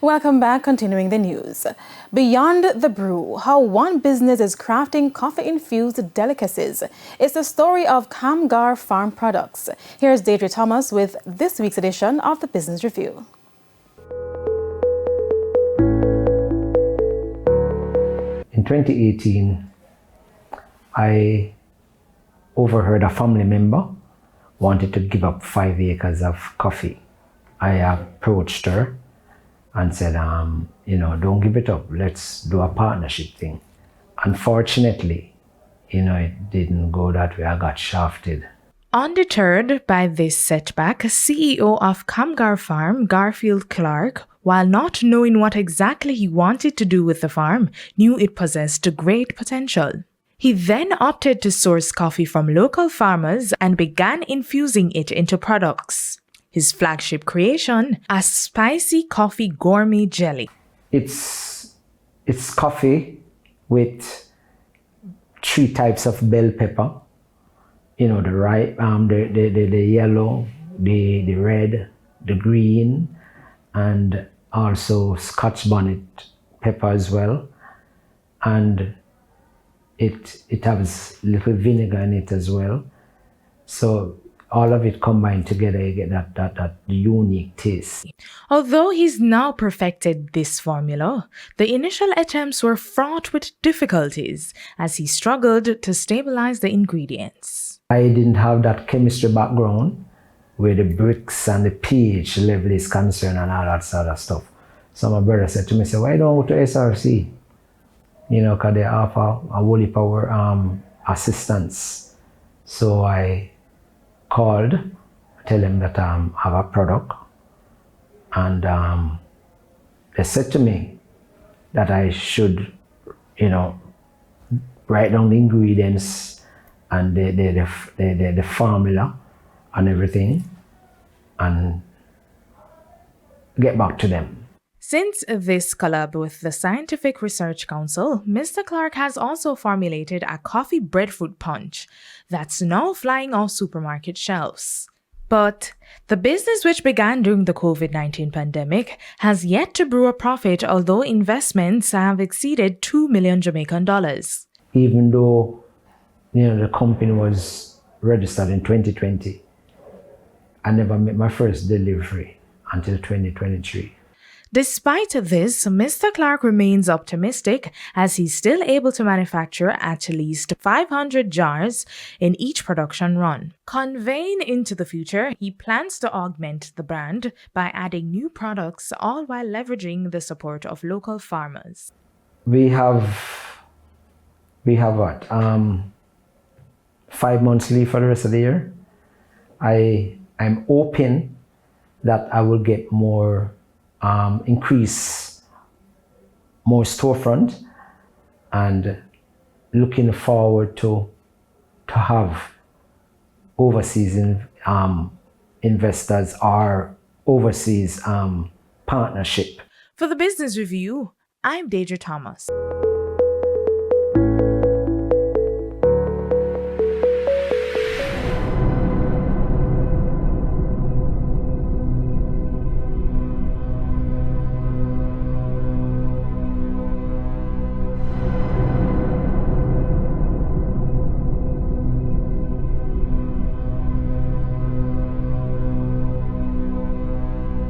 Welcome back, continuing the news. Beyond the brew, how one business is crafting coffee-infused delicacies. It's the story of Kamgar Farm Products. Here's Deirdre Thomas with this week's edition of the Business Review. In 2018, I overheard a family member wanted to give up 5 acres of coffee. I approached her and said, don't give it up. Let's do a partnership thing. Unfortunately, it didn't go that way. I got shafted. Undeterred by this setback, CEO of Kamgar Farm, Garfield Clark, while not knowing what exactly he wanted to do with the farm, knew it possessed great potential. He then opted to source coffee from local farmers and began infusing it into products. His flagship creation, a spicy coffee gourmet jelly. It's coffee with 3 types of bell pepper. The yellow, the red, the green, and also Scotch bonnet pepper as well. And it has little vinegar in it as well. So all of it combined together, you get that unique taste. Although he's now perfected this formula, the initial attempts were fraught with difficulties as he struggled to stabilize the ingredients. I didn't have that chemistry background where the bricks and the pH level is concerned and all that sort of stuff. So my brother said to me, why don't you go to SRC? Because they offer a whole heap of assistance. So I called, tell them that I have a product, and they said to me that I should, write down the ingredients and the formula and everything, and get back to them. Since this collab with the Scientific Research Council, Mr. Clark has also formulated a coffee breadfruit punch that's now flying off supermarket shelves. But the business, which began during the COVID-19 pandemic, has yet to brew a profit, although investments have exceeded $2 million Jamaican dollars. Even though the company was registered in 2020, I never made my first delivery until 2023. Despite this, Mr. Clark remains optimistic as he's still able to manufacture at least 500 jars in each production run. Conveying into the future, he plans to augment the brand by adding new products, all while leveraging the support of local farmers. We have what? 5 months leave for the rest of the year. I'm hoping that I will get more increase more storefront, and looking forward to have overseas investors or overseas partnership. For the Business Review, I'm Deirdre Thomas.